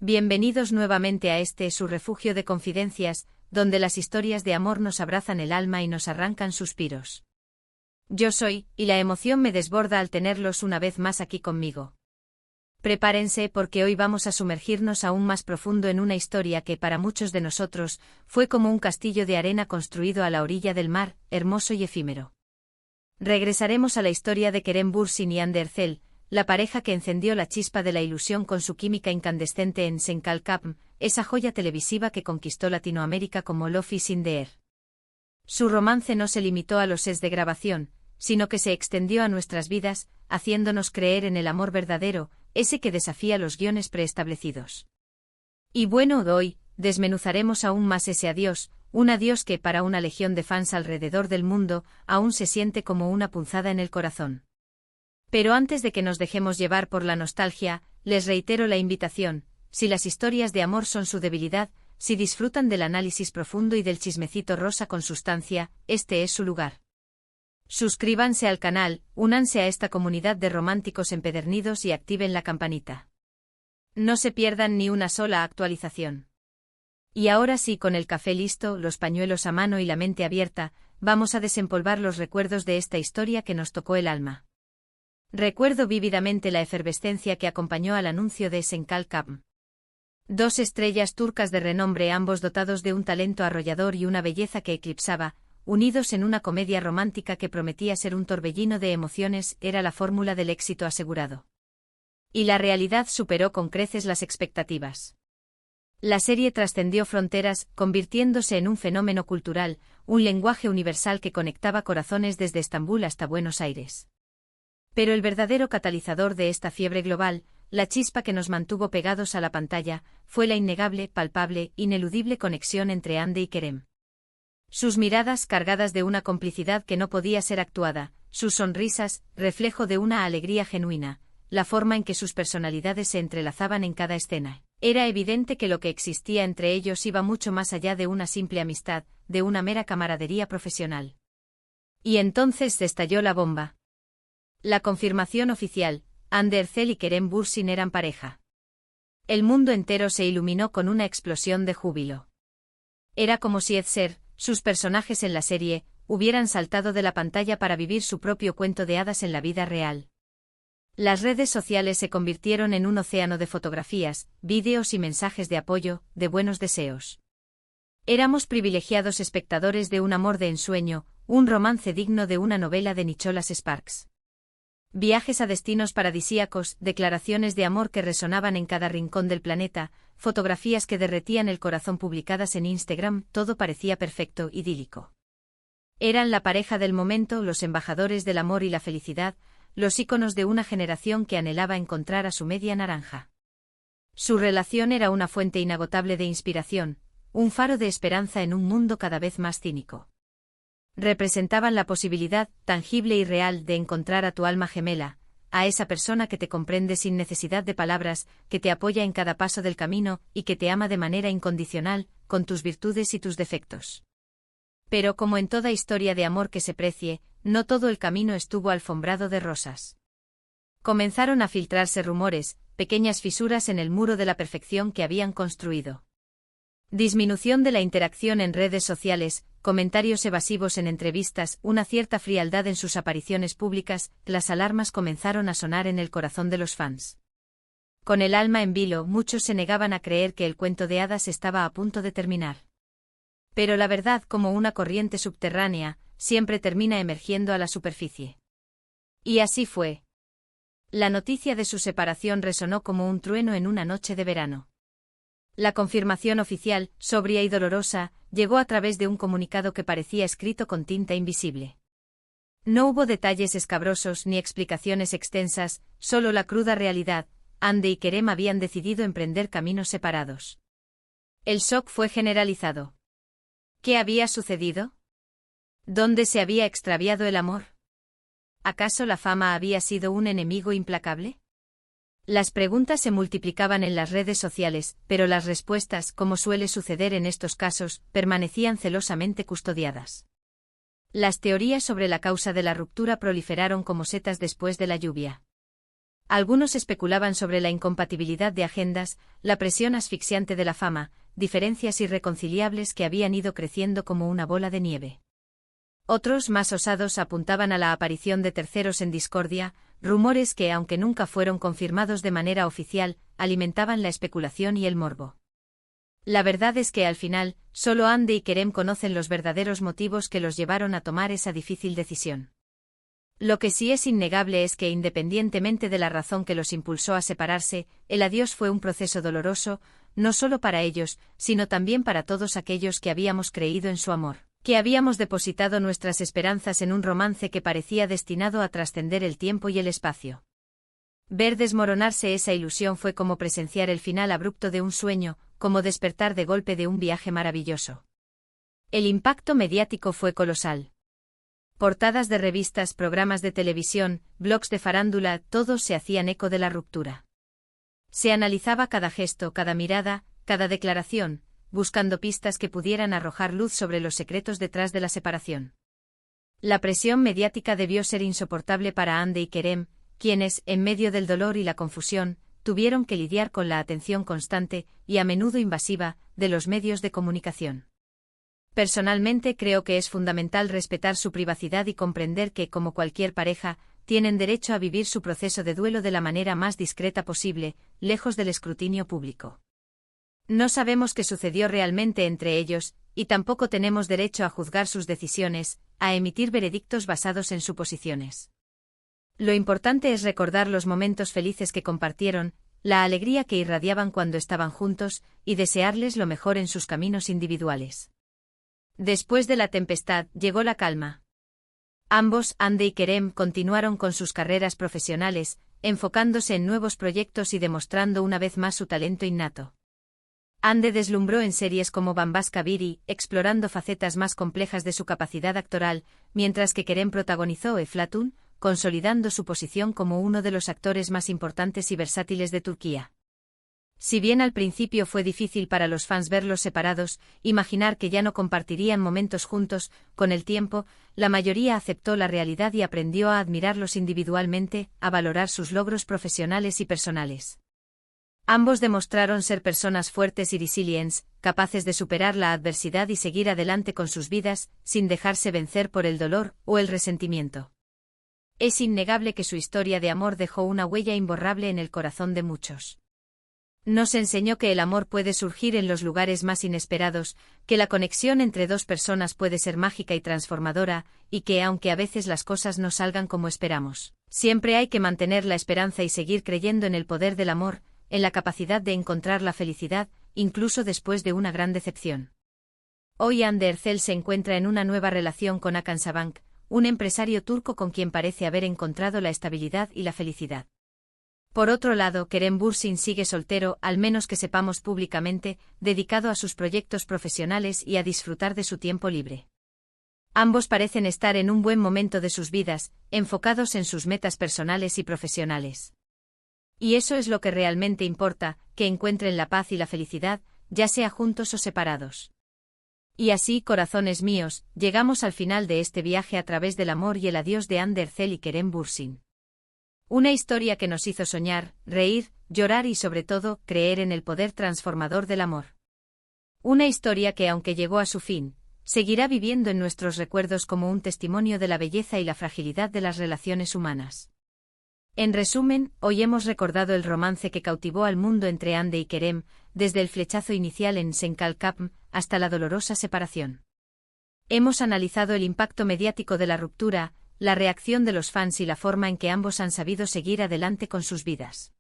Bienvenidos nuevamente a su refugio de confidencias, donde las historias de amor nos abrazan el alma y nos arrancan suspiros. Yo soy, y la emoción me desborda al tenerlos una vez más aquí conmigo. Prepárense porque hoy vamos a sumergirnos aún más profundo en una historia que para muchos de nosotros fue como un castillo de arena construido a la orilla del mar, hermoso y efímero. Regresaremos a la historia de Kerem Bürsin y Hande Erçel, la pareja que encendió la chispa de la ilusión con su química incandescente en Sen Kalkapm, esa joya televisiva que conquistó Latinoamérica como Love is in the Air. Su romance no se limitó a los sets de grabación, sino que se extendió a nuestras vidas, haciéndonos creer en el amor verdadero, ese que desafía los guiones preestablecidos. Y bueno, hoy desmenuzaremos aún más ese adiós, un adiós que para una legión de fans alrededor del mundo aún se siente como una punzada en el corazón. Pero antes de que nos dejemos llevar por la nostalgia, les reitero la invitación: si las historias de amor son su debilidad, si disfrutan del análisis profundo y del chismecito rosa con sustancia, este es su lugar. Suscríbanse al canal, únanse a esta comunidad de románticos empedernidos y activen la campanita. No se pierdan ni una sola actualización. Y ahora sí, con el café listo, los pañuelos a mano y la mente abierta, vamos a desempolvar los recuerdos de esta historia que nos tocó el alma. Recuerdo vívidamente la efervescencia que acompañó al anuncio de Sen Kalkapm. Dos estrellas turcas de renombre, ambos dotados de un talento arrollador y una belleza que eclipsaba, unidos en una comedia romántica que prometía ser un torbellino de emociones, era la fórmula del éxito asegurado. Y la realidad superó con creces las expectativas. La serie trascendió fronteras, convirtiéndose en un fenómeno cultural, un lenguaje universal que conectaba corazones desde Estambul hasta Buenos Aires. Pero el verdadero catalizador de esta fiebre global, la chispa que nos mantuvo pegados a la pantalla, fue la innegable, palpable, ineludible conexión entre Hande y Kerem. Sus miradas cargadas de una complicidad que no podía ser actuada, sus sonrisas, reflejo de una alegría genuina, la forma en que sus personalidades se entrelazaban en cada escena. Era evidente que lo que existía entre ellos iba mucho más allá de una simple amistad, de una mera camaradería profesional. Y entonces estalló la bomba. La confirmación oficial: Hande Erçel y Kerem Bürsin eran pareja. El mundo entero se iluminó con una explosión de júbilo. Era como si sus personajes en la serie, hubieran saltado de la pantalla para vivir su propio cuento de hadas en la vida real. Las redes sociales se convirtieron en un océano de fotografías, vídeos y mensajes de apoyo, de buenos deseos. Éramos privilegiados espectadores de un amor de ensueño, un romance digno de una novela de Nicholas Sparks. Viajes a destinos paradisíacos, declaraciones de amor que resonaban en cada rincón del planeta, fotografías que derretían el corazón publicadas en Instagram, todo parecía perfecto, idílico. Eran la pareja del momento, los embajadores del amor y la felicidad, los íconos de una generación que anhelaba encontrar a su media naranja. Su relación era una fuente inagotable de inspiración, un faro de esperanza en un mundo cada vez más cínico. Representaban la posibilidad, tangible y real, de encontrar a tu alma gemela, a esa persona que te comprende sin necesidad de palabras, que te apoya en cada paso del camino y que te ama de manera incondicional, con tus virtudes y tus defectos. Pero como en toda historia de amor que se precie, no todo el camino estuvo alfombrado de rosas. Comenzaron a filtrarse rumores, pequeñas fisuras en el muro de la perfección que habían construido. Disminución de la interacción en redes sociales, comentarios evasivos en entrevistas, una cierta frialdad en sus apariciones públicas, las alarmas comenzaron a sonar en el corazón de los fans. Con el alma en vilo, muchos se negaban a creer que el cuento de hadas estaba a punto de terminar. Pero la verdad, como una corriente subterránea, siempre termina emergiendo a la superficie. Y así fue. La noticia de su separación resonó como un trueno en una noche de verano. La confirmación oficial, sobria y dolorosa, llegó a través de un comunicado que parecía escrito con tinta invisible. No hubo detalles escabrosos ni explicaciones extensas, solo la cruda realidad: Hande y Kerem habían decidido emprender caminos separados. El shock fue generalizado. ¿Qué había sucedido? ¿Dónde se había extraviado el amor? ¿Acaso la fama había sido un enemigo implacable? Las preguntas se multiplicaban en las redes sociales, pero las respuestas, como suele suceder en estos casos, permanecían celosamente custodiadas. Las teorías sobre la causa de la ruptura proliferaron como setas después de la lluvia. Algunos especulaban sobre la incompatibilidad de agendas, la presión asfixiante de la fama, diferencias irreconciliables que habían ido creciendo como una bola de nieve. Otros, más osados, apuntaban a la aparición de terceros en discordia, rumores que, aunque nunca fueron confirmados de manera oficial, alimentaban la especulación y el morbo. La verdad es que al final, solo Hande y Kerem conocen los verdaderos motivos que los llevaron a tomar esa difícil decisión. Lo que sí es innegable es que, independientemente de la razón que los impulsó a separarse, el adiós fue un proceso doloroso, no solo para ellos, sino también para todos aquellos que habíamos creído en su amor, que habíamos depositado nuestras esperanzas en un romance que parecía destinado a trascender el tiempo y el espacio. Ver desmoronarse esa ilusión fue como presenciar el final abrupto de un sueño, como despertar de golpe de un viaje maravilloso. El impacto mediático fue colosal. Portadas de revistas, programas de televisión, blogs de farándula, todos se hacían eco de la ruptura. Se analizaba cada gesto, cada mirada, cada declaración, buscando pistas que pudieran arrojar luz sobre los secretos detrás de la separación. La presión mediática debió ser insoportable para Hande y Kerem, quienes, en medio del dolor y la confusión, tuvieron que lidiar con la atención constante, y a menudo invasiva, de los medios de comunicación. Personalmente creo que es fundamental respetar su privacidad y comprender que, como cualquier pareja, tienen derecho a vivir su proceso de duelo de la manera más discreta posible, lejos del escrutinio público. No sabemos qué sucedió realmente entre ellos, y tampoco tenemos derecho a juzgar sus decisiones, a emitir veredictos basados en suposiciones. Lo importante es recordar los momentos felices que compartieron, la alegría que irradiaban cuando estaban juntos, y desearles lo mejor en sus caminos individuales. Después de la tempestad, llegó la calma. Ambos, Hande y Kerem, continuaron con sus carreras profesionales, enfocándose en nuevos proyectos y demostrando una vez más su talento innato. Hande deslumbró en series como Bambas Kabiri, explorando facetas más complejas de su capacidad actoral, mientras que Kerem protagonizó Eflatun, consolidando su posición como uno de los actores más importantes y versátiles de Turquía. Si bien al principio fue difícil para los fans verlos separados, imaginar que ya no compartirían momentos juntos, con el tiempo, la mayoría aceptó la realidad y aprendió a admirarlos individualmente, a valorar sus logros profesionales y personales. Ambos demostraron ser personas fuertes y resilientes, capaces de superar la adversidad y seguir adelante con sus vidas, sin dejarse vencer por el dolor o el resentimiento. Es innegable que su historia de amor dejó una huella imborrable en el corazón de muchos. Nos enseñó que el amor puede surgir en los lugares más inesperados, que la conexión entre dos personas puede ser mágica y transformadora, y que aunque a veces las cosas no salgan como esperamos, siempre hay que mantener la esperanza y seguir creyendo en el poder del amor, en la capacidad de encontrar la felicidad, incluso después de una gran decepción. Hoy Hande Erçel se encuentra en una nueva relación con Hakan Sabank, un empresario turco con quien parece haber encontrado la estabilidad y la felicidad. Por otro lado, Kerem Bürsin sigue soltero, al menos que sepamos públicamente, dedicado a sus proyectos profesionales y a disfrutar de su tiempo libre. Ambos parecen estar en un buen momento de sus vidas, enfocados en sus metas personales y profesionales. Y eso es lo que realmente importa, que encuentren la paz y la felicidad, ya sea juntos o separados. Y así, corazones míos, llegamos al final de este viaje a través del amor y el adiós de Hande Erçel y Kerem Bürsin. Una historia que nos hizo soñar, reír, llorar y sobre todo, creer en el poder transformador del amor. Una historia que, aunque llegó a su fin, seguirá viviendo en nuestros recuerdos como un testimonio de la belleza y la fragilidad de las relaciones humanas. En resumen, hoy hemos recordado el romance que cautivó al mundo entre Hande y Kerem, desde el flechazo inicial en Senkalkapm hasta la dolorosa separación. Hemos analizado el impacto mediático de la ruptura, la reacción de los fans y la forma en que ambos han sabido seguir adelante con sus vidas.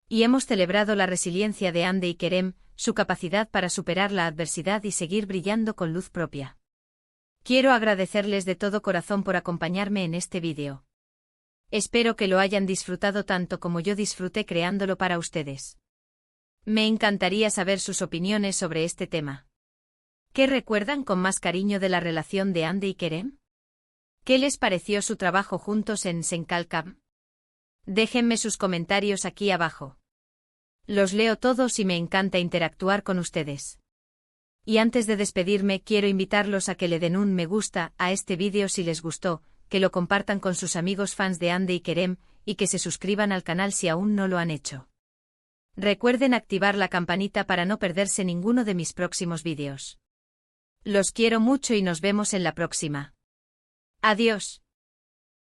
Y hemos celebrado la resiliencia de Hande y Kerem, su capacidad para superar la adversidad y seguir brillando con luz propia. Quiero agradecerles de todo corazón por acompañarme en este vídeo. Espero que lo hayan disfrutado tanto como yo disfruté creándolo para ustedes. Me encantaría saber sus opiniones sobre este tema. ¿Qué recuerdan con más cariño de la relación de Hande y Kerem? ¿Qué les pareció su trabajo juntos en Senkalkapm? Déjenme sus comentarios aquí abajo. Los leo todos y me encanta interactuar con ustedes. Y antes de despedirme quiero invitarlos a que le den un me gusta a este vídeo si les gustó, que lo compartan con sus amigos fans de Hande y Kerem, y que se suscriban al canal si aún no lo han hecho. Recuerden activar la campanita para no perderse ninguno de mis próximos vídeos. Los quiero mucho y nos vemos en la próxima. Adiós.